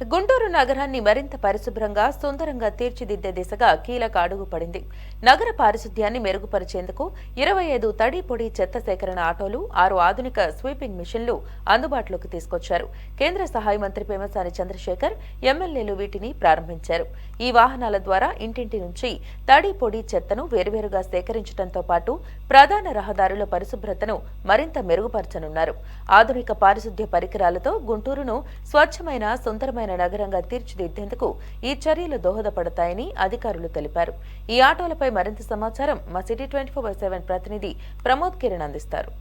గుంటూరు నగరాన్ని మరింత పరిశుభ్రంగా సుందరంగా తీర్చిదిద్దే దిశగా కీలక అడుగు పడింది. నగర పారిశుధ్యాన్ని మెరుగుపరిచేందుకు 25 తడి పొడి చెత్త సేకరణ ఆటోలు, 6 ఆధునిక స్వీపింగ్ మిషన్లు అందుబాటులోకి తీసుకొచ్చారు. కేంద్ర సహాయ మంత్రి పెమ్మసాని చంద్రశేఖర్, ఎమ్మెల్యేలు వీటిని ప్రారంభించారు. ఈ వాహనాల ద్వారా ఇంటింటి నుంచి తడి పొడి చెత్తను వేర్వేరుగా సేకరించడంతో పాటు ప్రధాన రహదారుల పరిశుభ్రతను మరింత మెరుగుపరచనున్నారు. ఆధునిక పారిశుధ్య పరికరాలతో గుంటూరును స్వచ్ఛమైన సుందరమైన నగరంగా తీర్చిదిద్దేందుకు ఈ చర్యలు దోహదపడతాయని అధికారులు తెలిపారు. ఈ ఆటోలపై మరింత సమాచారం మా సిటీ 24/7 ప్రతినిధి ప్రమోద్ కిరణ్ అందిస్తారు.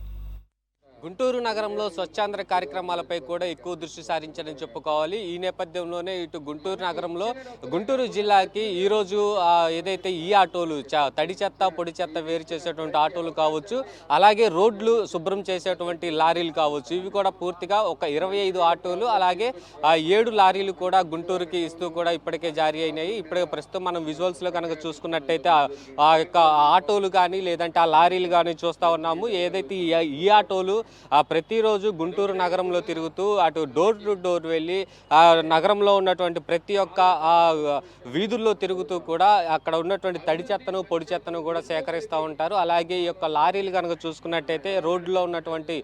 గుంటూరు నగరంలో స్వచ్ఛాంధ్ర కార్యక్రమాలపై కూడా ఎక్కువ దృష్టి సారించాలని చెప్పుకోవాలి. ఈ నేపథ్యంలోనే ఇటు గుంటూరు నగరంలో గుంటూరు జిల్లాకి ఈరోజు ఏదైతే ఈ ఆటోలు తడి చెత్త పొడి చెత్త వేరు చేసేటువంటి ఆటోలు కావచ్చు, అలాగే రోడ్లు శుభ్రం చేసేటువంటి లారీలు కావచ్చు, ఇవి కూడా పూర్తిగా ఒక 25 ఆటోలు అలాగే 7 లారీలు కూడా గుంటూరుకి ఇస్తూ కూడా ఇప్పటికే జారీ అయినాయి. ఇప్పుడే ప్రస్తుతం మనం విజువల్స్లో కనుక చూసుకున్నట్టయితే ఆ యొక్క ఆటోలు కానీ లేదంటే ఆ లారీలు కానీ చూస్తూ ఉన్నాము. ఏదైతే ఈ ఆటోలు ప్రతిరోజు గుంటూరు నగరంలో తిరుగుతూ అటు డోర్ టు డోర్ వెళ్ళి నగరంలో ఉన్నటువంటి ప్రతి ఒక్క వీధుల్లో తిరుగుతూ కూడా అక్కడ ఉన్నటువంటి తడి చెత్తను పొడి చెత్తను కూడా సేకరిస్తూ ఉంటారు. అలాగే ఈ యొక్క లారీలు కనుక చూసుకున్నట్టయితే రోడ్లో ఉన్నటువంటి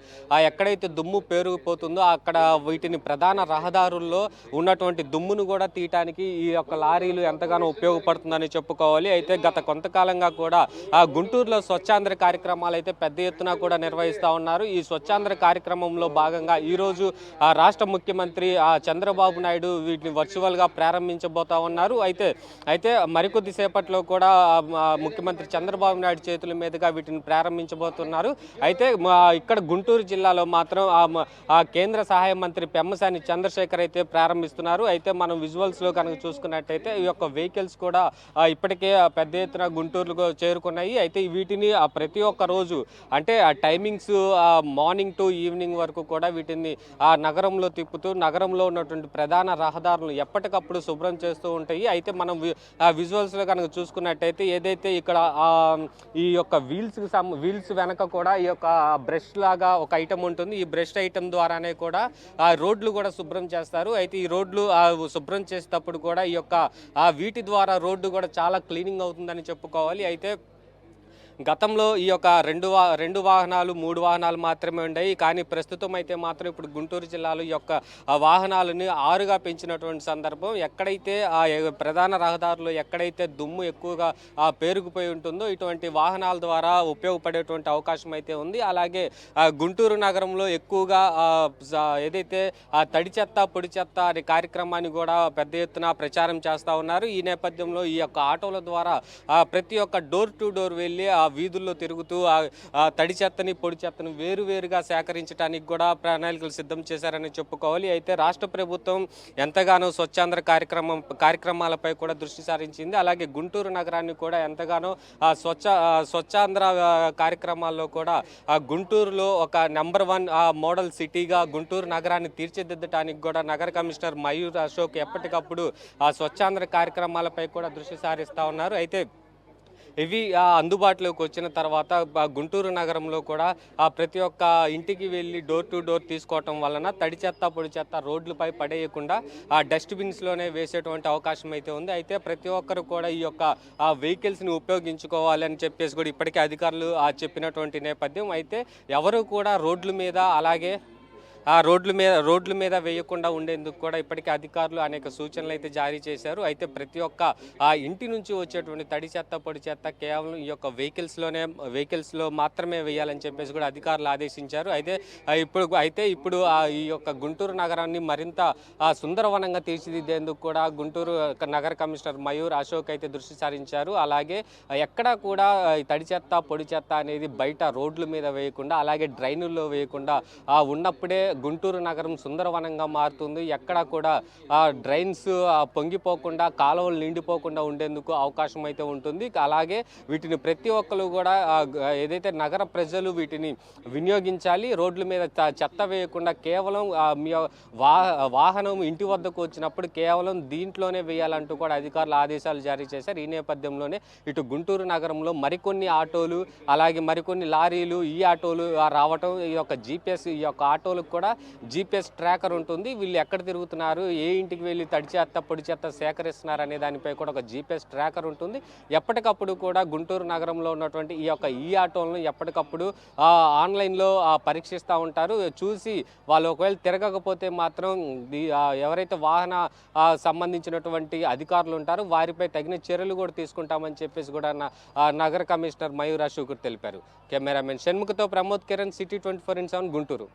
ఎక్కడైతే దుమ్ము పేరుకుపోతుందో అక్కడ వీటిని ప్రధాన రహదారుల్లో ఉన్నటువంటి దుమ్మును కూడా తీయటానికి ఈ యొక్క లారీలు ఎంతగానో ఉపయోగపడుతుందని చెప్పుకోవాలి. అయితే గత కొంతకాలంగా కూడా గుంటూరులో స్వచ్ఛాంధ్ర కార్యక్రమాలు అయితే పెద్ద ఎత్తున కూడా నిర్వహిస్తూ ఉన్నారు. ఈ స్వచ్ఛాంధ్ర కార్యక్రమంలో భాగంగా ఈరోజు రాష్ట్ర ముఖ్యమంత్రి చంద్రబాబు నాయుడు వీటిని వర్చువల్గా ప్రారంభించబోతా ఉన్నారు. అయితే మరికొద్ది సేపట్లో కూడా ముఖ్యమంత్రి చంద్రబాబు నాయుడు చేతుల మీదుగా వీటిని ప్రారంభించబోతున్నారు. అయితే ఇక్కడ గుంటూరు జిల్లాలో మాత్రం కేంద్ర సహాయ మంత్రి పెమ్మసాని చంద్రశేఖర్ అయితే ప్రారంభిస్తున్నారు. అయితే మనం విజువల్స్లో కనుక చూసుకున్నట్టయితే ఈ యొక్క వెహికల్స్ కూడా ఇప్పటికే పెద్ద ఎత్తున గుంటూరులో చేరుకున్నాయి. అయితే వీటిని ప్రతి ఒక్క రోజు అంటే టైమింగ్స్ మార్నింగ్ టు ఈవినింగ్ వరకు కూడా వీటిని నగరంలో తిప్పుతూ నగరంలో ఉన్నటువంటి ప్రధాన రహదారులను ఎప్పటికప్పుడు శుభ్రం చేస్తూ ఉంటాయి. అయితే మనం విజువల్స్లో కనుక చూసుకున్నట్టయితే ఏదైతే ఇక్కడ ఈ యొక్క వీల్స్ వెనక కూడా ఈ యొక్క బ్రష్ లాగా ఒక ఐటమ్ ఉంటుంది. ఈ బ్రష్ ఐటమ్ ద్వారానే కూడా రోడ్లు కూడా శుభ్రం చేస్తారు. అయితే ఈ రోడ్లు శుభ్రం చేసేటప్పుడు కూడా ఈ యొక్క వీటి ద్వారా రోడ్డు కూడా చాలా క్లీనింగ్ అవుతుందని చెప్పుకోవాలి. అయితే గతంలో ఈ యొక్క రెండు వాహనాలు 3 వాహనాలు మాత్రమే ఉన్నాయి. కానీ ప్రస్తుతం అయితే మాత్రం ఇప్పుడు గుంటూరు జిల్లాలో ఈ యొక్క వాహనాలని 6గా పెంచినటువంటి సందర్భం. ఎక్కడైతే ప్రధాన రహదారులు ఎక్కడైతే దుమ్ము ఎక్కువగా పేరుకుపోయి ఉంటుందో ఇటువంటి వాహనాల ద్వారా ఉపయోగపడేటువంటి అవకాశం అయితే ఉంది. అలాగే గుంటూరు నగరంలో ఎక్కువగా ఏదైతే తడి చెత్త పొడి చెత్త అనే కార్యక్రమాన్ని కూడా పెద్ద ఎత్తున ప్రచారం చేస్తూ ఉన్నారు. ఈ నేపథ్యంలో ఈ యొక్క ఆటోల ద్వారా ప్రతి ఒక్క డోర్ టు డోర్ వెళ్ళి వీధుల్లో తిరుగుతూ తడి చెత్తని పొడి చెత్తను వేరువేరుగా సేకరించడానికి కూడా ప్రణాళికలు సిద్ధం చేశారని చెప్పుకోవాలి. అయితే రాష్ట్ర ప్రభుత్వం ఎంతగానో స్వచ్ఛాంధ్ర కార్యక్రమాలపై కూడా దృష్టి సారించింది. అలాగే గుంటూరు నగరాన్ని కూడా ఎంతగానో స్వచ్ఛాంధ్ర కార్యక్రమాల్లో కూడా గుంటూరులో ఒక నెంబర్ 1 మోడల్ సిటీగా గుంటూరు నగరాన్ని తీర్చిదిద్దడానికి కూడా నగర కమిషనర్ మయూర్ అశోక్ ఎప్పటికప్పుడు స్వచ్ఛాంధ్ర కార్యక్రమాలపై కూడా దృష్టి సారిస్తూ ఉన్నారు. అయితే ఇవి అందుబాటులోకి వచ్చిన తర్వాత గుంటూరు నగరంలో కూడా ప్రతి ఒక్క ఇంటికి వెళ్ళి డోర్ టు డోర్ తీసుకోవటం వలన తడి చెత్త పొడి చెత్త రోడ్లపై పడేయకుండా డస్ట్బిన్స్లోనే వేసేటువంటి అవకాశం అయితే ఉంది. అయితే ప్రతి ఒక్కరు కూడా ఈ యొక్క వెహికల్స్ని ఉపయోగించుకోవాలని చెప్పేసి కూడా ఇప్పటికే అధికారులు చెప్పినటువంటి నేపథ్యం. అయితే ఎవరు కూడా రోడ్ల మీద అలాగే రోడ్ల మీద వేయకుండా ఉండేందుకు కూడా ఇప్పటికే అధికారులు అనేక సూచనలు అయితే జారీ చేశారు. అయితే ప్రతి ఒక్క ఇంటి నుంచి వచ్చేటువంటి తడి చెత్త పొడి చెత్త కేవలం ఈ యొక్క వెహికల్స్లో మాత్రమే వేయాలని చెప్పేసి కూడా అధికారులు ఆదేశించారు. ఇప్పుడు ఈ యొక్క గుంటూరు నగరాన్ని మరింత సుందరవనంగా తీర్చిదిద్దేందుకు కూడా గుంటూరు నగర కమిషనర్ మయూర్ అశోక్ అయితే దృష్టి సారించారు. అలాగే ఎక్కడా కూడా తడి చెత్త పొడి చెత్త అనేది బయట రోడ్ల మీద వేయకుండా అలాగే డ్రైనుల్లో వేయకుండా ఉన్నప్పుడే గుంటూరు నగరం సుందరవనంగా మారుతుంది. ఎక్కడ కూడా డ్రైన్స్ పొంగిపోకుండా కాలువలు నిండిపోకుండా ఉండేందుకు అవకాశం అయితే ఉంటుంది. అలాగే వీటిని ప్రతి ఒక్కరు కూడా ఏదైతే నగర ప్రజలు వీటిని వినియోగించాలి. రోడ్ల మీద చెత్త వేయకుండా కేవలం మీ వాహనం ఇంటి వద్దకు వచ్చినప్పుడు కేవలం దీంట్లోనే వేయాలంటూ కూడా అధికారులు ఆదేశాలు జారీ చేశారు. ఈ నేపథ్యంలోనే ఇటు గుంటూరు నగరంలో మరికొన్ని ఆటోలు అలాగే మరికొన్ని లారీలు ఈ ఆటోలు రావటం ఈ యొక్క జీపీఎస్ ఈ యొక్క ఆటోలకు కూడా కూడా జీపీఎస్ ట్రాకర్ ఉంటుంది. వీళ్ళు ఎక్కడ తిరుగుతున్నారు, ఏ ఇంటికి వెళ్ళి తడి చెత్త పొడి చెత్త సేకరిస్తున్నారు అనే దానిపై కూడా ఒక జీపీఎస్ ట్రాకర్ ఉంటుంది. ఎప్పటికప్పుడు కూడా గుంటూరు నగరంలో ఉన్నటువంటి ఈ యొక్క ఈ ఆటోలను ఎప్పటికప్పుడు ఆన్లైన్లో పరీక్షిస్తూ ఉంటారు. చూసి వాళ్ళు ఒకవేళ తిరగకపోతే మాత్రం ఎవరైతే వాహన సంబంధించినటువంటి అధికారులు ఉంటారో వారిపై తగిన చర్యలు కూడా తీసుకుంటామని చెప్పేసి కూడా నగర కమిషనర్ మయూర్ అశోక్ తెలిపారు. కెమెరామెన్ షణ్ముఖతో ప్రమోద్ కిరణ్, సిటీ 24/7 గుంటూరు.